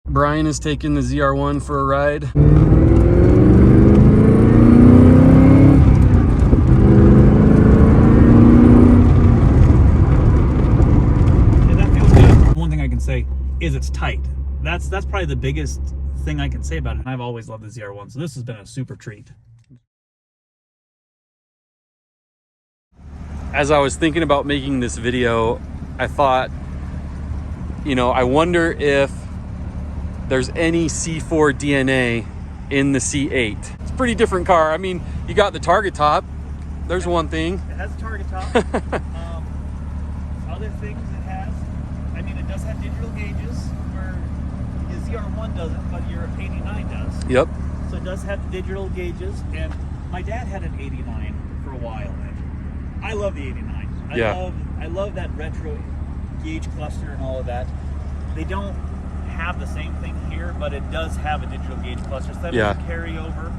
Brian is taking the ZR-1 for a ride. Yeah, that feels good. One thing I can say is it's tight. That's probably the biggest thing I can say about it. I've always loved the ZR-1, so this has been a super treat. As I was thinking about making this video, I thought, you know, I wonder if there's any C4 DNA in the C8. It's a pretty different car. I mean, you got the target top. There's one thing. It has a target top. Other things it has, I mean, it does have digital gauges where your ZR-1 doesn't, but your 89 does. Yep. So it does have digital gauges, and my dad had an 89 for a while. I love the 89. I love that retro gauge cluster and all of that. They don't have the same thing here, but it does have a digital gauge cluster, so that will carry over.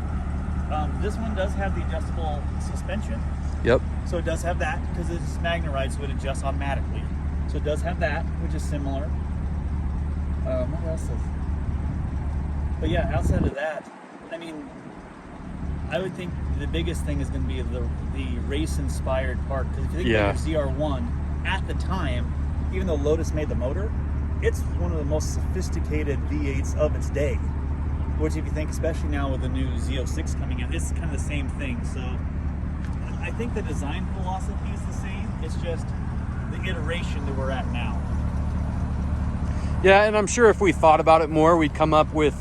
This one does have the adjustable suspension. Yep. So it does have that because it's magnetized, so it adjusts automatically. So it does have that, which is similar. What else is? But yeah, outside of that, I mean, I would think the biggest thing is going to be the race-inspired part. Because if you think about your ZR-1, at the time, even though Lotus made the motor, it's one of the most sophisticated V8s of its day. Which, if you think, especially now with the new Z06 coming in, it's kind of the same thing. So I think the design philosophy is the same. It's just the iteration that we're at now. Yeah, and I'm sure if we thought about it more, we'd come up with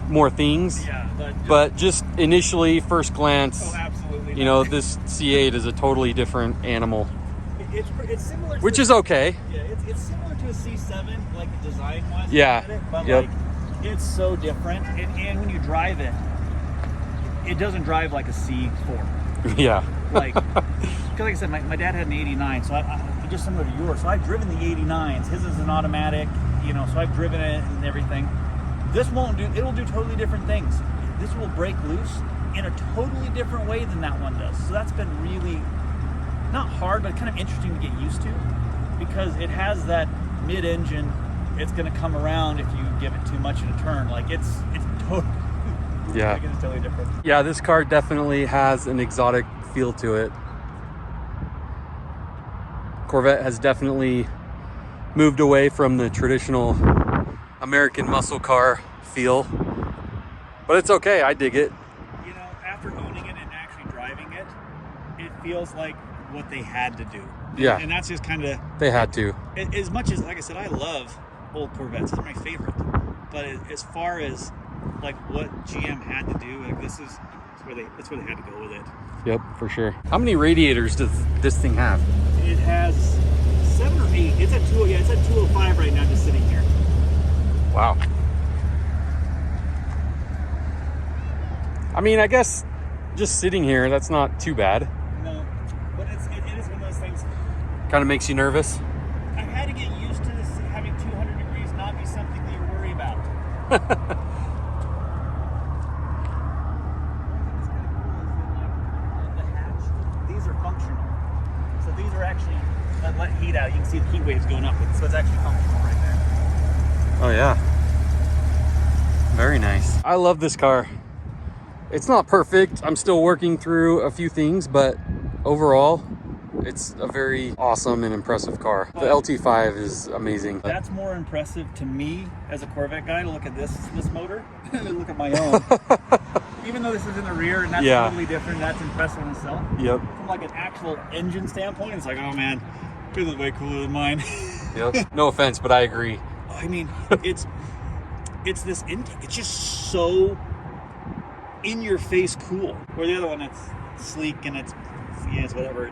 more things. Yeah, but just initially, first glance, absolutely you know, this C8 is a totally different animal. It's similar to which is okay. Yeah, it's similar to a C7, like design-wise. Yeah. But like, it's so different. And when you drive it, it doesn't drive like a C4. Yeah. Like, because like I said, my dad had an 89, so I just similar to yours. So I've driven the 89s. His is an automatic, you know, so I've driven it and everything. This won't do, it'll do totally different things. This will break loose in a totally different way than that one does. So that's been really, not hard, but kind of interesting to get used to, because it has that mid-engine, it's going to come around if you give it too much in a turn. Like it's totally, like it's totally different. Yeah, this car definitely has an exotic feel to it. Corvette has definitely moved away from the traditional American muscle car feel, but it's okay. I dig it. You know, after owning it and actually driving it, it feels like what they had to do. Yeah. And that's just kind of, they had to. As much as, like I said, I love old Corvettes. They're my favorite. But as far as like what GM had to do, like that's where they had to go with it. Yep, for sure. How many radiators does this thing have? It has 7 or 8. It's at 2. Yeah, it's at 205 right now, just sitting here. Wow. I mean, I guess just sitting here, that's not too bad. No, but it is one of those things. Kind of makes you nervous. I had to get used to this, having 200 degrees not be something that you worry about. One thing that's kind of cool is that, like, the hatch, these are functional. So these are actually let heat out. You can see the heat waves going up, so it's actually functional right there. Oh yeah. Very nice. I love this car. It's not perfect. I'm still working through a few things, but overall, it's a very awesome and impressive car. The LT5 is amazing. That's more impressive to me as a Corvette guy to look at this motor than look at my own. Even though this is in the rear and that's totally different, that's impressive in itself. Yep. From like an actual engine standpoint, it's like, oh man, yours is way cooler than mine. Yep. No offense, but I agree. I mean, it's this intake. It's just so in your face cool. Where the other one, it's sleek and it's whatever.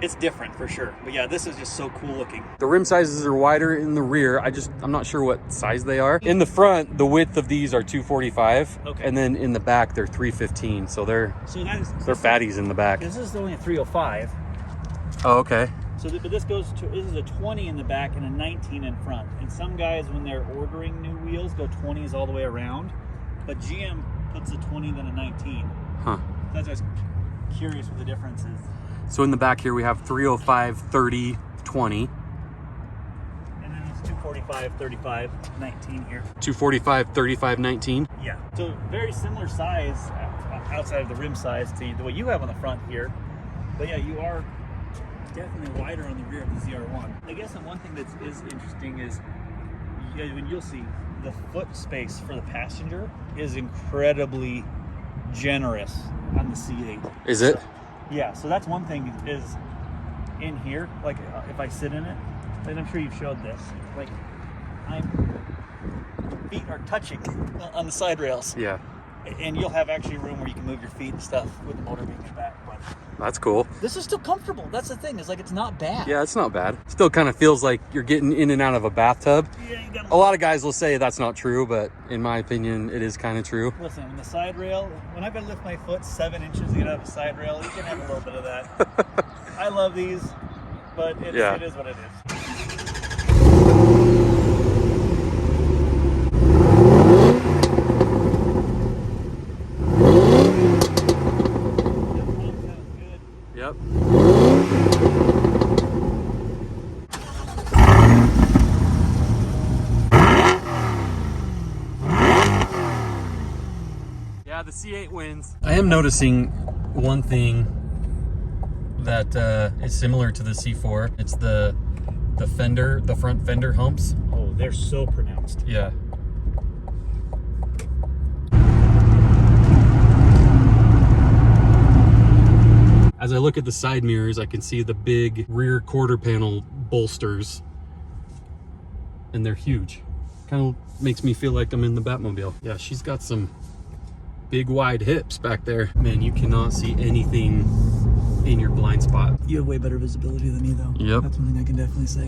It's different for sure. But yeah, this is just so cool looking. The rim sizes are wider in the rear. I'm not sure what size they are. In the front, the width of these are 245. Okay. And then in the back, they're 315. So they're fatties in the back. This is only a 305. Oh, okay. So, but this is a 20 in the back and a 19 in front. And some guys, when they're ordering new wheels, go 20s all the way around. But GM puts a 20 then a 19. Huh. That's just curious what the difference is. So in the back here we have 305, 30, 20. And then it's 245. 245, 35, 19 here. 245, 35, 19. Yeah. So very similar size outside of the rim size to what you have on the front here. But yeah, you are definitely wider on the rear of the ZR-1. I guess the one thing that is interesting is when you'll see the foot space for the passenger is incredibly generous on the C8. Is it? So, yeah, so that's one thing is in here, like if I sit in it, and I'm sure you've showed this, like feet are touching on the side rails. Yeah. And you'll have actually room where you can move your feet and stuff with the motor being your back. But that's cool. this is still comfortable. That's the thing. It's like it's not bad. Yeah, it's not bad. Still kind of feels like you're getting in and out of a bathtub. Yeah, you got a lot of guys will say that's not true, but in my opinion, it is kind of true. Listen, when the side rail, when I've got to lift my foot 7 inches to get out of a side rail, you can have a little bit of that. I love these, but it is what it is. Yep. Yeah, the C8 wins. I am noticing one thing that is similar to the C4. It's the fender, the front fender humps. Oh, they're so pronounced. Yeah. As I look at the side mirrors, I can see the big rear quarter panel bolsters, and they're huge. Kind of makes me feel like I'm in the Batmobile. Yeah, she's got some big wide hips back there. Man, you cannot see anything in your blind spot. You have way better visibility than me though. Yep. That's one thing I can definitely say.